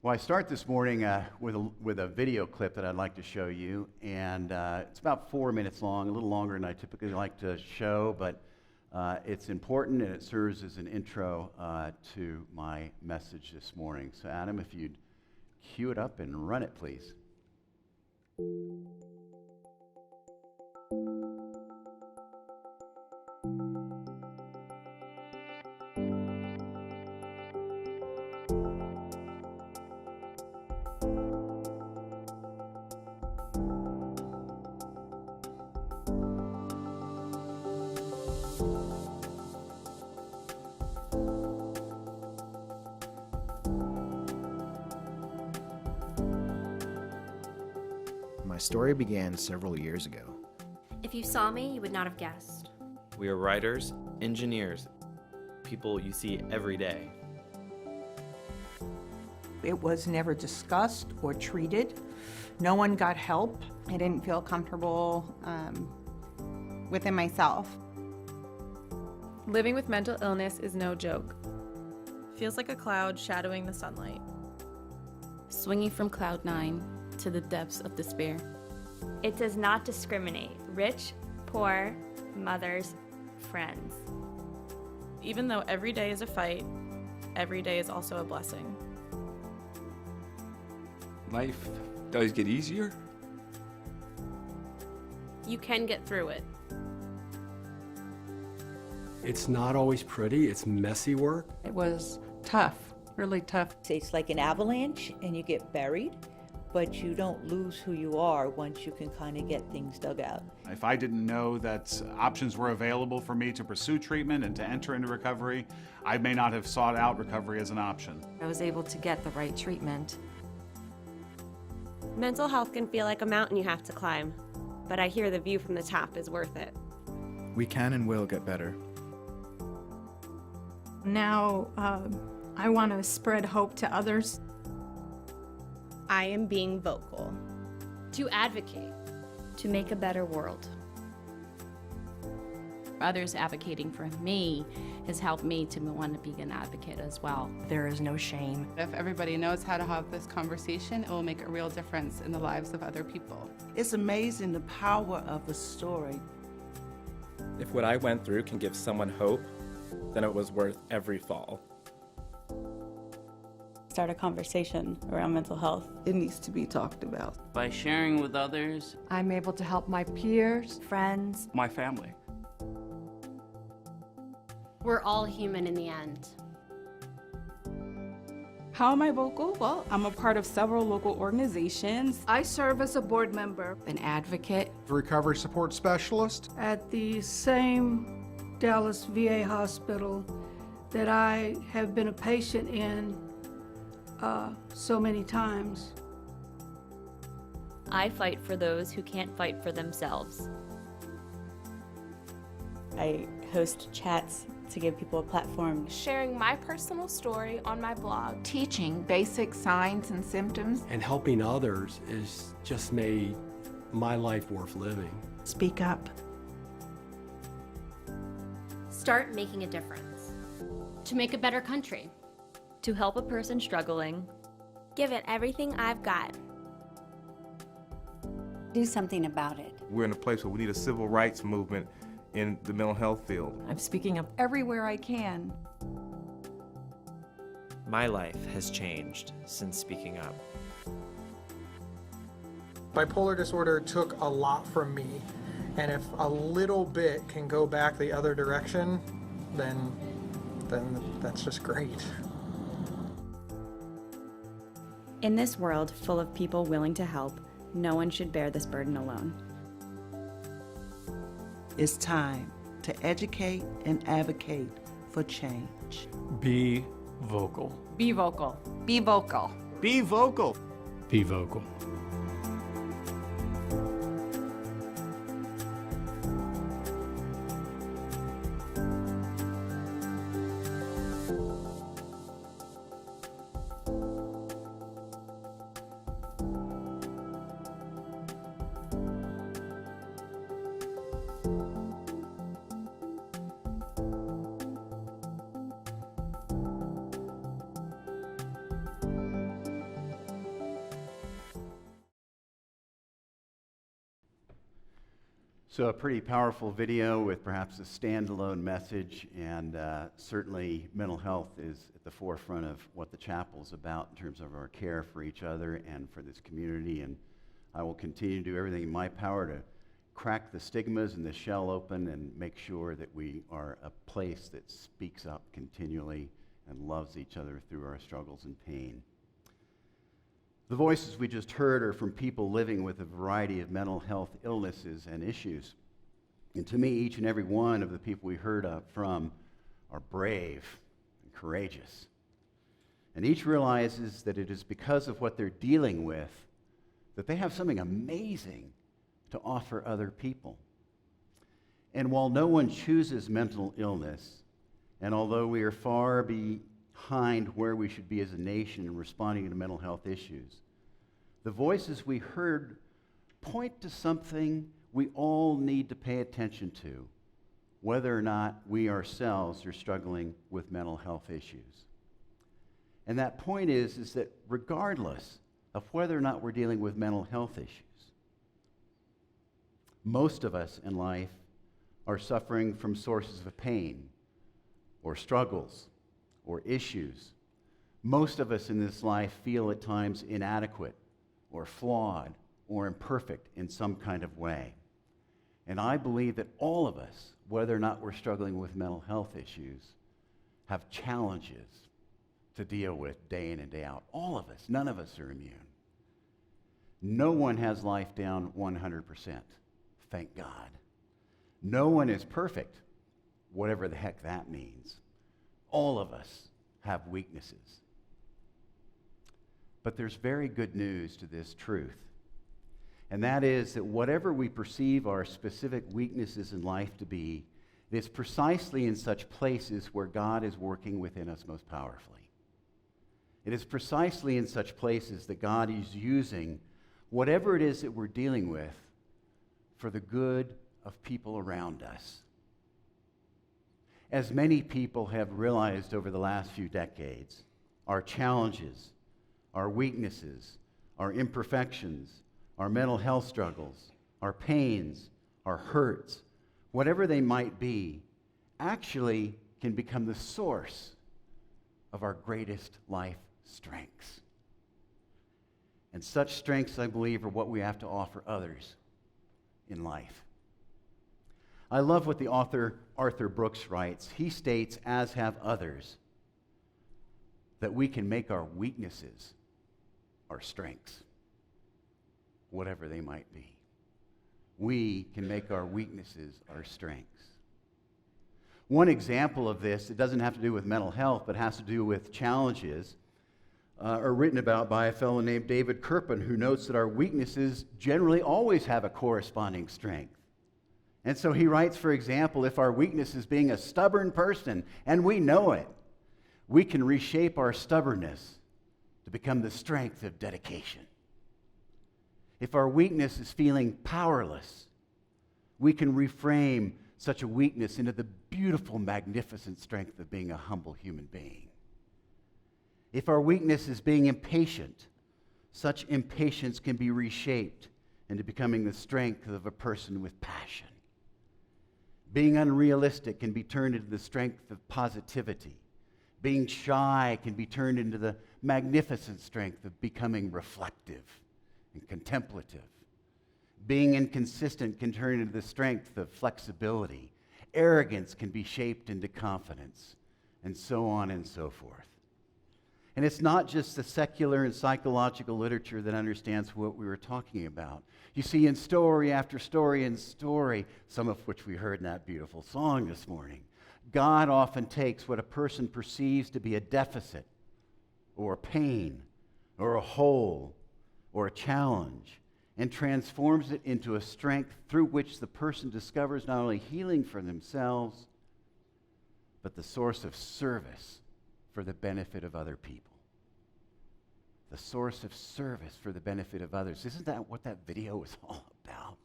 Well, I start this morning with a video clip that I'd like to show you, and it's about 4 minutes long, a little longer than I typically like to show, but it's important and it serves as an intro to my message this morning. So Adam, if you'd cue it up and run it, please. My story began several years ago. If you saw me, you would not have guessed. We are writers, engineers, people you see every day. It was never discussed or treated. No one got help. I didn't feel comfortable within myself. Living with mental illness is no joke. Feels like a cloud shadowing the sunlight. Swinging from cloud 9 to the depths of despair. It does not discriminate. Rich, poor, mothers, friends. Even though every day is a fight, every day is also a blessing. Life does get easier. You can get through it. It's not always pretty, it's messy work. It was tough, really tough. It's like an avalanche and you get buried, but you don't lose who you are once you can kind of get things dug out. If I didn't know that options were available for me to pursue treatment and to enter into recovery, I may not have sought out recovery as an option. I was able to get the right treatment. Mental health can feel like a mountain you have to climb, but I hear the view from the top is worth it. We can and will get better. Now, I want to spread hope to others. I am being vocal. To advocate. To make a better world. Others advocating for me has helped me to want to be an advocate as well. There is no shame. If everybody knows how to have this conversation, it will make a real difference in the lives of other people. It's amazing the power of a story. If what I went through can give someone hope, then it was worth every fall. Start a conversation around mental health. It needs to be talked about. By sharing with others, I'm able to help my peers, Friends. my family. We're all human in the end. How am I vocal? Well, I'm a part of several local organizations. I serve as a board member An advocate. Recovery support specialist. at the same Dallas VA hospital that I have been a patient in so many times. I fight for those who can't fight for themselves. I host chats to give people a platform. Sharing my personal story on my blog. Teaching basic signs and symptoms. And helping others has just made my life worth living. Speak up. Start making a difference. To make a better country. To help a person struggling. Give it everything I've got. Do something about it. We're in a place where we need a civil rights movement in the mental health field. I'm speaking up Everywhere I can. My life has changed since speaking up. Bipolar disorder took a lot from me, and if a little bit can go back the other direction, then that's just great. In this world full of people willing to help, no one should bear this burden alone. It's time to educate and advocate for change. Be vocal. Be vocal. Be vocal. Be vocal. Be vocal. So a pretty powerful video with perhaps a standalone message, and certainly mental health is at the forefront of what the chapel is about in terms of our care for each other and for this community. And I will continue to do everything in my power to crack the stigmas and the shell open and make sure that we are a place that speaks up continually and loves each other through our struggles and pain. The voices we just heard are from people living with a variety of mental health illnesses and issues. And to me, each and every one of the people we heard from are brave and courageous. And each realizes that it is because of what they're dealing with that they have something amazing to offer other people. And while no one chooses mental illness, and although we are far behind where we should be as a nation in responding to mental health issues, the voices we heard point to something we all need to pay attention to, whether or not we ourselves are struggling with mental health issues. And that point is that regardless of whether or not we're dealing with mental health issues, most of us in life are suffering from sources of pain or struggles or issues. Most of us in this life feel at times inadequate or flawed or imperfect in some kind of way. And I believe that all of us, whether or not we're struggling with mental health issues, have challenges to deal with day in and day out. All of us, none of us are immune. No one has life down 100%, thank God. No one is perfect, whatever the heck that means. All of us have weaknesses. But there's very good news to this truth. And that is that whatever we perceive our specific weaknesses in life to be, it is precisely in such places where God is working within us most powerfully. It is precisely in such places that God is using whatever it is that we're dealing with for the good of people around us. As many people have realized over the last few decades, our challenges, our weaknesses, our imperfections, our mental health struggles, our pains, our hurts, whatever they might be, actually can become the source of our greatest life strengths. And such strengths, I believe, are what we have to offer others in life. I love what the author Arthur Brooks writes. He states, as have others, that we can make our weaknesses our strengths, whatever they might be. We can make our weaknesses our strengths. One example of this, it doesn't have to do with mental health, but has to do with challenges, are written about by a fellow named David Kirpin, who notes that our weaknesses generally always have a corresponding strength. And so he writes, for example, if our weakness is being a stubborn person, and we know it, we can reshape our stubbornness to become the strength of dedication. If our weakness is feeling powerless, we can reframe such a weakness into the beautiful, magnificent strength of being a humble human being. If our weakness is being impatient, such impatience can be reshaped into becoming the strength of a person with passion. Being unrealistic can be turned into the strength of positivity. Being shy can be turned into the magnificent strength of becoming reflective and contemplative. Being inconsistent can turn into the strength of flexibility. Arrogance can be shaped into confidence, and so on and so forth. And it's not just the secular and psychological literature that understands what we were talking about. You see, in story after story and story, some of which we heard in that beautiful song this morning, God often takes what a person perceives to be a deficit or a pain or a hole or a challenge and transforms it into a strength through which the person discovers not only healing for themselves, but the source of service for the benefit of other people. The source of service for the benefit of others. Isn't that what that video was all about?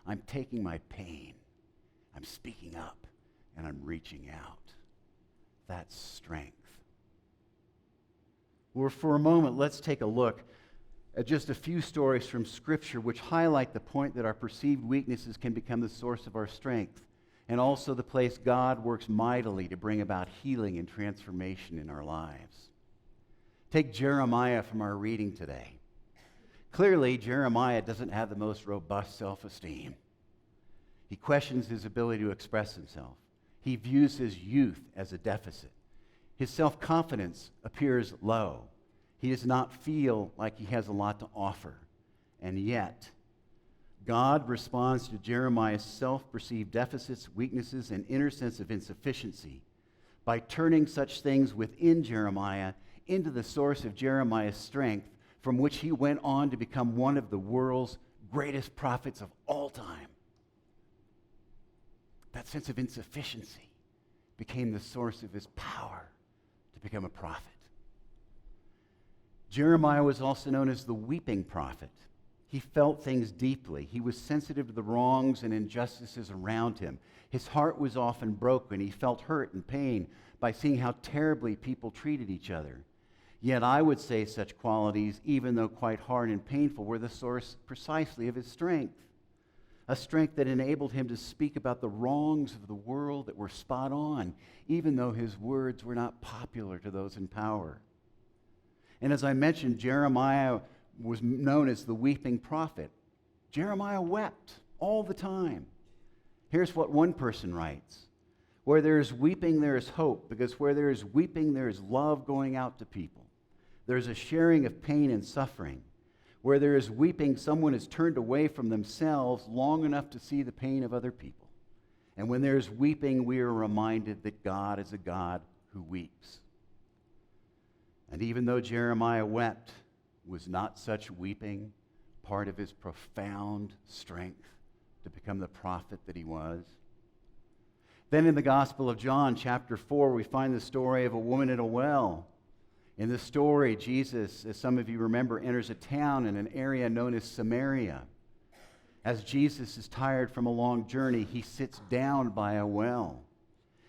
I'm taking my pain, I'm speaking up, and I'm reaching out. That's strength. Well, for a moment, let's take a look just a few stories from Scripture which highlight the point that our perceived weaknesses can become the source of our strength, and also the place God works mightily to bring about healing and transformation in our lives. Take Jeremiah from our reading today. Clearly, Jeremiah doesn't have the most robust self-esteem. He questions his ability to express himself. He views his youth as a deficit. His self-confidence appears low. He does not feel like he has a lot to offer. And yet, God responds to Jeremiah's self-perceived deficits, weaknesses, and inner sense of insufficiency by turning such things within Jeremiah into the source of Jeremiah's strength, from which he went on to become one of the world's greatest prophets of all time. That sense of insufficiency became the source of his power to become a prophet. Jeremiah was also known as the weeping prophet. He felt things deeply. He was sensitive to the wrongs and injustices around him. His heart was often broken. He felt hurt and pain by seeing how terribly people treated each other. Yet I would say such qualities, even though quite hard and painful, were the source precisely of his strength. A strength that enabled him to speak about the wrongs of the world that were spot on, even though his words were not popular to those in power. And as I mentioned, Jeremiah was known as the weeping prophet. Jeremiah wept all the time. Here's what one person writes: "Where there is weeping, there is hope, because where there is weeping, there is love going out to people. There is a sharing of pain and suffering. Where there is weeping, someone is turned away from themselves long enough to see the pain of other people. And when there is weeping, we are reminded that God is a God who weeps." And even though Jeremiah wept, was not such weeping part of his profound strength to become the prophet that he was? Then in the Gospel of John, chapter 4, we find the story of a woman at a well. In the story, Jesus, as some of you remember, enters a town in an area known as Samaria. As Jesus is tired from a long journey, he sits down by a well.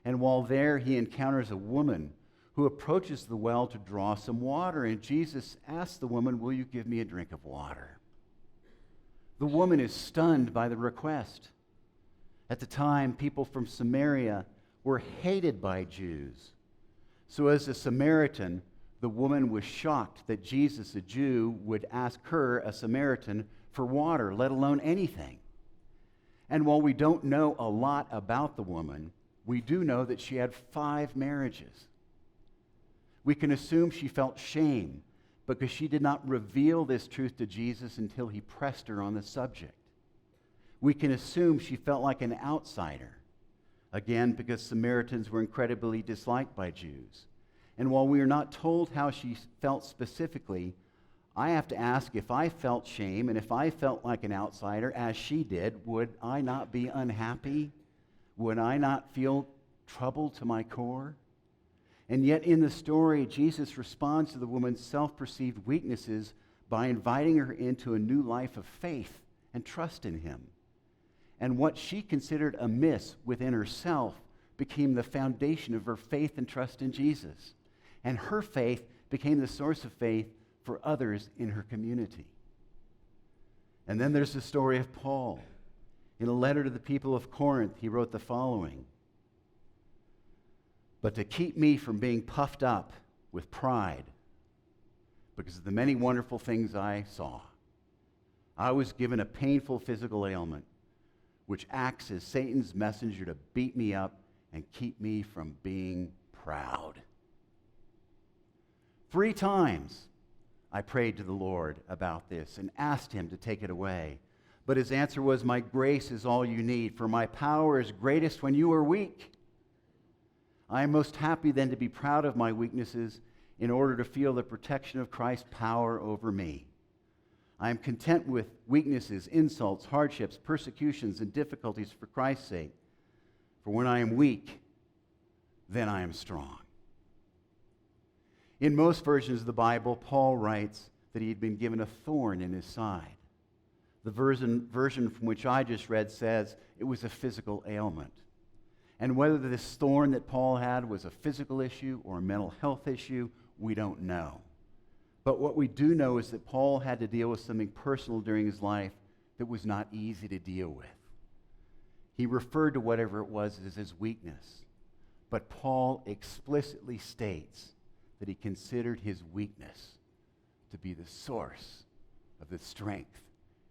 And while there, he encounters a woman who approaches the well to draw some water. And Jesus asks the woman, "Will you give me a drink of water?" The woman is stunned by the request. At the time, people from Samaria were hated by Jews. So as a Samaritan, the woman was shocked that Jesus, a Jew, would ask her, a Samaritan, for water, let alone anything. And while we don't know a lot about the woman, we do know that she had 5 marriages. We can assume she felt shame because she did not reveal this truth to Jesus until he pressed her on the subject. We can assume she felt like an outsider, again, because Samaritans were incredibly disliked by Jews. And while we are not told how she felt specifically, I have to ask, if I felt shame and if I felt like an outsider, as she did, would I not be unhappy? Would I not feel troubled to my core? And yet in the story, Jesus responds to the woman's self-perceived weaknesses by inviting her into a new life of faith and trust in him. And what she considered amiss within herself became the foundation of her faith and trust in Jesus. And her faith became the source of faith for others in her community. And then there's the story of Paul. In a letter to the people of Corinth, he wrote the following: "But to keep me from being puffed up with pride, because of the many wonderful things I saw, I was given a painful physical ailment, which acts as Satan's messenger to beat me up and keep me from being proud. 3 times I prayed to the Lord about this and asked him to take it away. But his answer was, 'My grace is all you need, for my power is greatest when you are weak.' I am most happy then to be proud of my weaknesses in order to feel the protection of Christ's power over me. I am content with weaknesses, insults, hardships, persecutions, and difficulties for Christ's sake. For when I am weak, then I am strong." In most versions of the Bible, Paul writes that he had been given a thorn in his side. The version from which I just read says it was a physical ailment. And whether this thorn that Paul had was a physical issue or a mental health issue, we don't know. But what we do know is that Paul had to deal with something personal during his life that was not easy to deal with. He referred to whatever it was as his weakness. But Paul explicitly states that he considered his weakness to be the source of the strength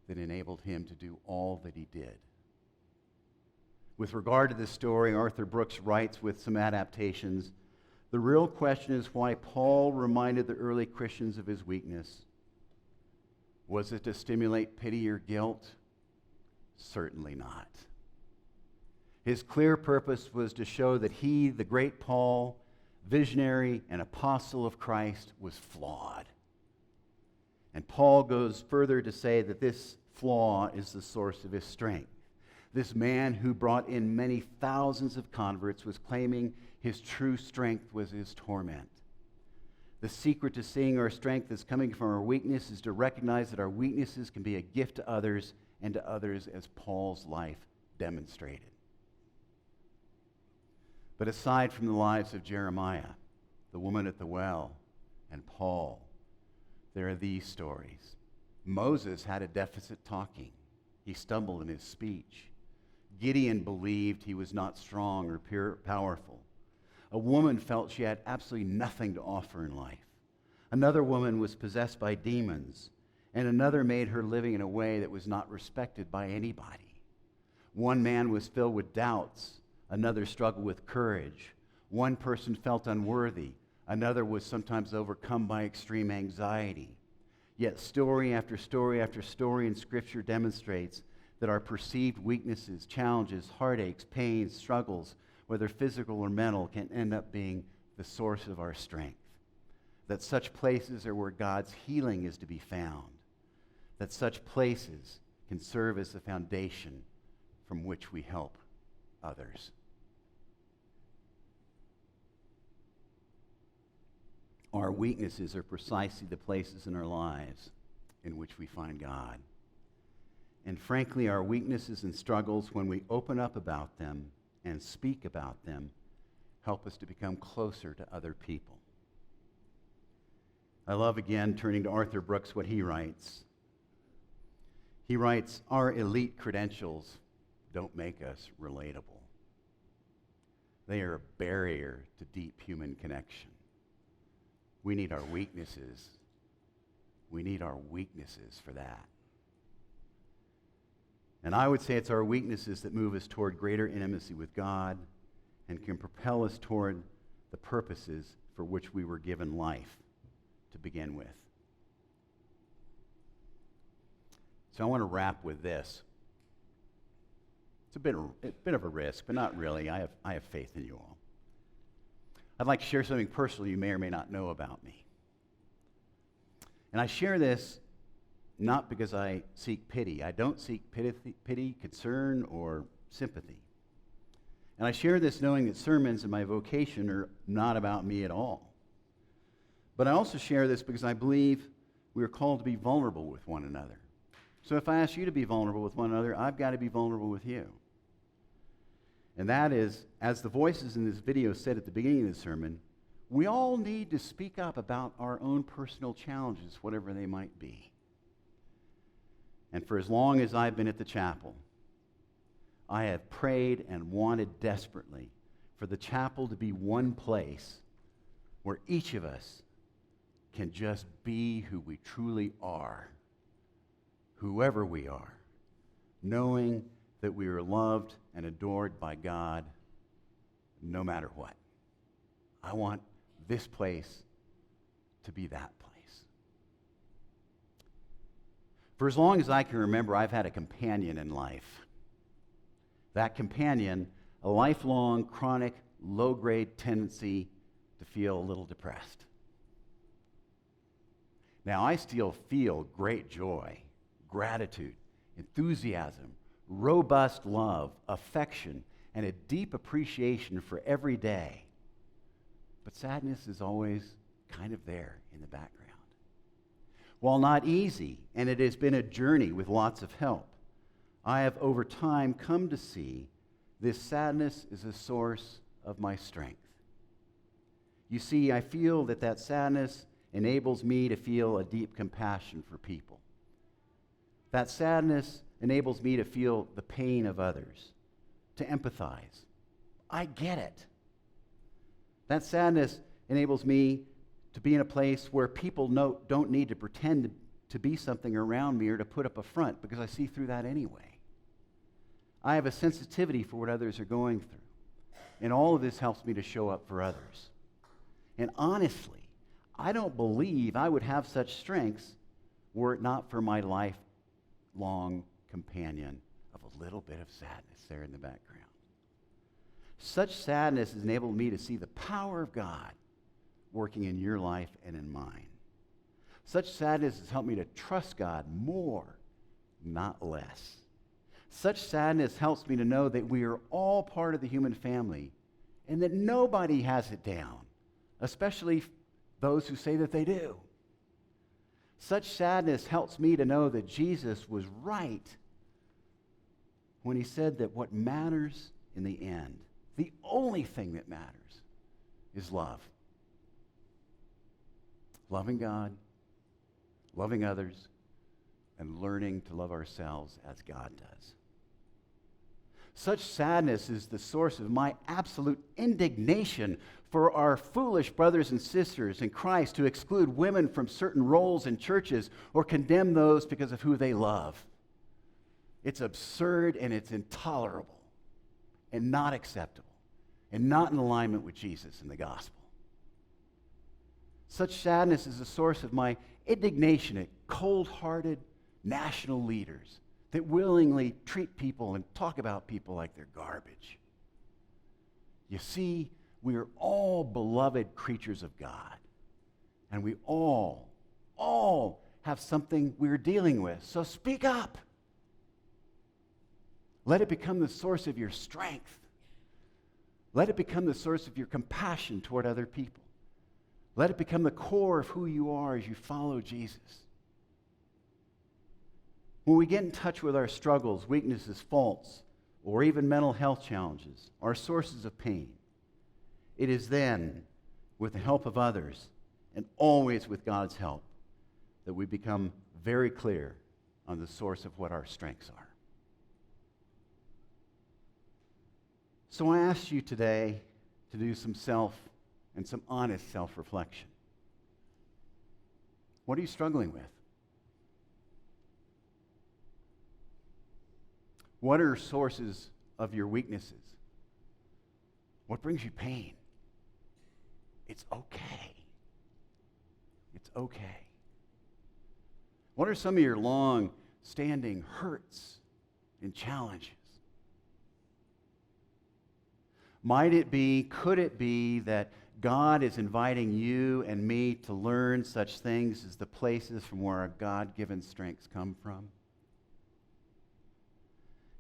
that enabled him to do all that he did. With regard to this story, Arthur Brooks writes with some adaptations, the real question is why Paul reminded the early Christians of his weakness. Was it to stimulate pity or guilt? Certainly not. His clear purpose was to show that he, the great Paul, visionary and apostle of Christ, was flawed. And Paul goes further to say that this flaw is the source of his strength. This man who brought in many thousands of converts was claiming his true strength was his torment. The secret to seeing our strength as coming from our weakness is to recognize that our weaknesses can be a gift to others and to others, as Paul's life demonstrated. But aside from the lives of Jeremiah, the woman at the well, and Paul, there are these stories. Moses had a deficit talking. He stumbled in his speech. Gideon believed he was not strong or powerful. A woman felt she had absolutely nothing to offer in life. Another woman was possessed by demons, and another made her living in a way that was not respected by anybody. One man was filled with doubts. Another struggled with courage. One person felt unworthy. Another was sometimes overcome by extreme anxiety. Yet story after story after story in Scripture demonstrates that our perceived weaknesses, challenges, heartaches, pains, struggles, whether physical or mental, can end up being the source of our strength. That such places are where God's healing is to be found. That such places can serve as the foundation from which we help others. Our weaknesses are precisely the places in our lives in which we find God. And frankly, our weaknesses and struggles, when we open up about them and speak about them, help us to become closer to other people. I love, again, turning to Arthur Brooks, what he writes. He writes, our elite credentials don't make us relatable. They are a barrier to deep human connection. We need our weaknesses. We need our weaknesses for that. And I would say it's our weaknesses that move us toward greater intimacy with God and can propel us toward the purposes for which we were given life to begin with. So I want to wrap with this. It's a bit of a risk, but not really. I have faith in you all. I'd like to share something personal you may or may not know about me. And I share this not because I seek pity. I don't seek pity, concern, or sympathy. And I share this knowing that sermons and my vocation are not about me at all. But I also share this because I believe we are called to be vulnerable with one another. So if I ask you to be vulnerable with one another, I've got to be vulnerable with you. And that is, as the voices in this video said at the beginning of the sermon, we all need to speak up about our own personal challenges, whatever they might be. And for as long as I've been at the chapel, I have prayed and wanted desperately for the chapel to be one place where each of us can just be who we truly are, whoever we are, knowing that we are loved and adored by God no matter what. I want this place to be that place. For as long as I can remember, I've had a companion in life. That companion, a lifelong, chronic, low-grade tendency to feel a little depressed. Now, I still feel great joy, gratitude, enthusiasm, robust love, affection, and a deep appreciation for every day. But sadness is always kind of there in the background. While not easy, and it has been a journey with lots of help, I have over time come to see this sadness is a source of my strength. You see, I feel that sadness enables me to feel a deep compassion for people. That sadness enables me to feel the pain of others, to empathize. I get it. That sadness enables me to be in a place where people don't need to pretend to be something around me or to put up a front, because I see through that anyway. I have a sensitivity for what others are going through. And all of this helps me to show up for others. And honestly, I don't believe I would have such strengths were it not for my lifelong companion of a little bit of sadness there in the background. Such sadness has enabled me to see the power of God working in your life and in mine. Such sadness has helped me to trust God more, not less. Such sadness helps me to know that we are all part of the human family and that nobody has it down, especially those who say that they do. Such sadness helps me to know that Jesus was right when he said that what matters in the end, the only thing that matters, is love. Loving God, loving others, and learning to love ourselves as God does. Such sadness is the source of my absolute indignation for our foolish brothers and sisters in Christ who exclude women from certain roles in churches or condemn those because of who they love. It's absurd and it's intolerable and not acceptable and not in alignment with Jesus and the gospel. Such sadness is the source of my indignation at cold-hearted national leaders that willingly treat people and talk about people like they're garbage. You see, we are all beloved creatures of God, and we all have something we're dealing with. So speak up. Let it become the source of your strength. Let it become the source of your compassion toward other people. Let it become the core of who you are as you follow Jesus. When we get in touch with our struggles, weaknesses, faults, or even mental health challenges, our sources of pain, it is then, with the help of others, and always with God's help, that we become very clear on the source of what our strengths are. So I ask you today to do some honest self-reflection. What are you struggling with? What are sources of your weaknesses? What brings you pain? It's okay. It's okay. What are some of your long-standing hurts and challenges? Could it be that God is inviting you and me to learn such things as the places from where our God-given strengths come from?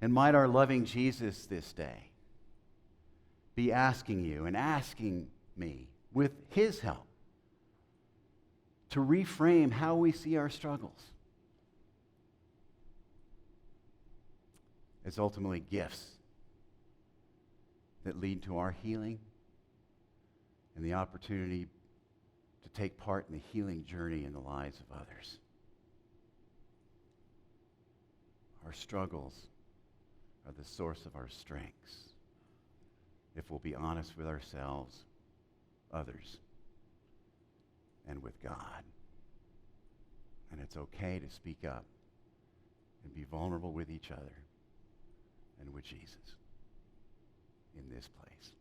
And might our loving Jesus this day be asking you and asking me, with his help, to reframe how we see our struggles as ultimately gifts that lead to our healing and the opportunity to take part in the healing journey in the lives of others. Our struggles are the source of our strengths, if we'll be honest with ourselves, others, and with God. And it's okay to speak up and be vulnerable with each other and with Jesus in this place.